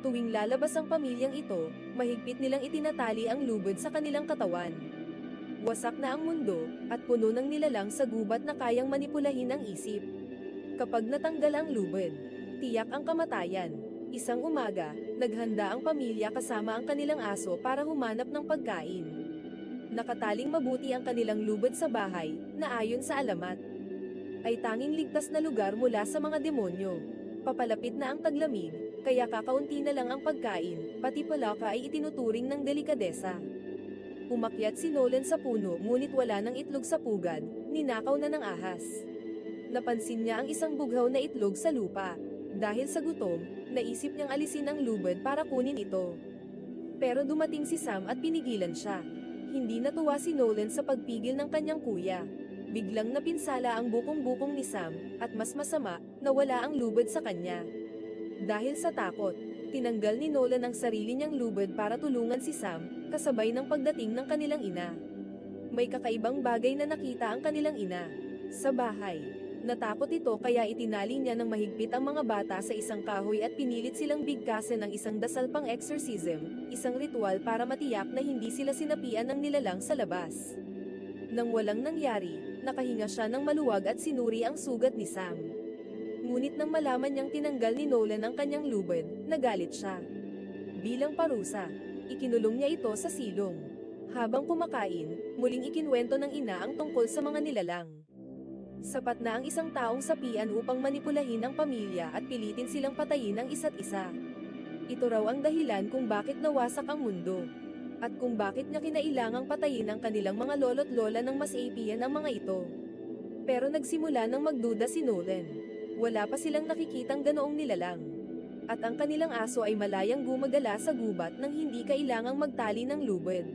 Tuwing lalabas ang pamilyang ito, mahigpit nilang itinatali ang lubid sa kanilang katawan. Wasak na ang mundo, at puno ng nilalang sa gubat na kayang manipulahin ang isip. Kapag natanggal ang lubid, tiyak ang kamatayan. Isang umaga, naghanda ang pamilya kasama ang kanilang aso para humanap ng pagkain. Nakataling mabuti ang kanilang lubid sa bahay, na ayon sa alamat, ay tanging ligtas na lugar mula sa mga demonyo. Papalapit na ang taglamig, kaya kakaunti na lang ang pagkain, pati palaka ay itinuturing ng delikadesa. Umakyat si Nolan sa puno ngunit wala ng itlog sa pugad, ninakaw na ng ahas. Napansin niya ang isang bughaw na itlog sa lupa. Dahil sa gutom, naisip niyang alisin ang lubid para kunin ito. Pero dumating si Sam at pinigilan siya. Hindi natuwa si Nolan sa pagpigil ng kanyang kuya. Biglang napinsala ang bukong-bukong ni Sam, at mas masama, nawala ang lubid sa kanya. Dahil sa takot, tinanggal ni Nolan ang sarili niyang lubid para tulungan si Sam, kasabay ng pagdating ng kanilang ina. May kakaibang bagay na nakita ang kanilang ina. Sa bahay, natakot ito kaya itinali niya ng mahigpit ang mga bata sa isang kahoy at pinilit silang bigkasin ng isang dasal pang exorcism, isang ritual para matiyak na hindi sila sinapian ng nilalang sa labas. Nang walang nangyari, nakahinga siya ng maluwag at sinuri ang sugat ni Sam. Ngunit nang malaman niyang tinanggal ni Nolan ang kanyang lubid, nagalit siya. Bilang parusa, ikinulong niya ito sa silong. Habang kumakain, muling ikinwento ng ina ang tungkol sa mga nilalang. Sapat na ang isang taong sapian upang manipulahin ang pamilya at pilitin silang patayin ang isa't isa. Ito raw ang dahilan kung bakit nawasak ang mundo. At kung bakit niya kinailangang patayin ang kanilang mga lolo't lola ng mas apian ang mga ito. Pero nagsimula nang magduda si Nolan. Wala pa silang nakikitang ganoong nilalang. At ang kanilang aso ay malayang gumagala sa gubat nang hindi kailangang magtali ng lubid.